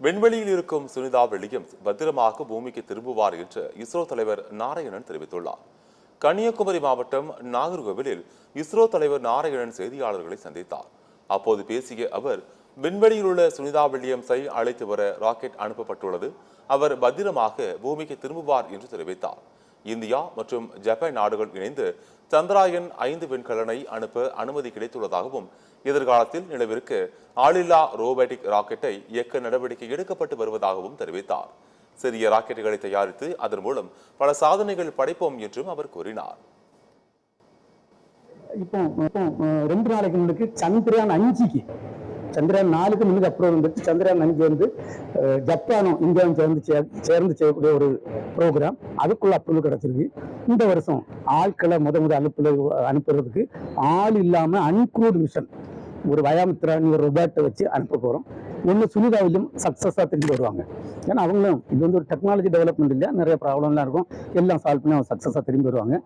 விண்வெளியில் இருக்கும் சுனிதா வில்லியம்ஸ் பத்திரமாக பூமிக்கு திரும்புவார் என்று இஸ்ரோ தலைவர் நாராயணன் தெரிவித்துள்ளார். கன்னியாகுமரி மாவட்டம் நாகர்கோவிலில் இஸ்ரோ தலைவர் நாராயணன் செய்தியாளர்களை சந்தித்தார். அப்போது பேசிய அவர், விண்வெளியில் உள்ள சுனிதா வில்லியம்ஸை அழைத்து வர ராக்கெட் அனுப்பப்பட்டுள்ளது. அவர் பத்திரமாக பூமிக்கு திரும்புவார் என்று தெரிவித்தார். இந்தியா மற்றும் ஜப்பான் நாடுகள் இணைந்து சந்திராயன் 5 விண்கலனை அனுப்ப அனுமதி கிடைத்துள்ளதாகவும், எதிர்காலத்தில் நிலவிற்கு ஆளில்லா ரோபோட்டிக் ராக்கெட்டை இயக்க நடவடிக்கை எடுக்கப்பட்டு வருவதாகவும் தெரிவித்தார். சிறிய ராக்கெட்டுகளை தயாரித்து அதன் மூலம் பல சாதனைகள் படைப்போம் என்றும் அவர் கூறினார். இப்போ 2 நாளைக்கு முன்னுக்கு சந்திரயான் 5க்கு சந்திரயான் 4க்கு முன்னுக்கு அப்புறம் வந்துட்டு சந்திரயான் 5 வந்து ஜப்பானும் இந்தியாவும் சேர்ந்து செய்யக்கூடிய ஒரு ப்ரோக்ராம். அதுக்குள்ள அப்ரூவல் கிடைச்சிருக்கு. இந்த வருஷம் ஆட்களை அனுப்புறதுக்கு ஆள் இல்லாம அன்க்ரூட் மிஷன் ஒரு வயாமித்ரான் ஒரு ரொபோட்டை வச்சு அனுப்ப போறோம். ஒன்று சுனிதாவிலும் சக்ஸஸாக திரும்பி வருவாங்க. ஏன்னா அவங்களும் இது வந்து ஒரு டெக்னாலஜி டெவலப்மெண்ட் இல்லையா, நிறைய ப்ராப்ளம்லாம் இருக்கும், எல்லாம் சால்வ் பண்ணி அவங்க சக்ஸஸாக திரும்பி வருவாங்க.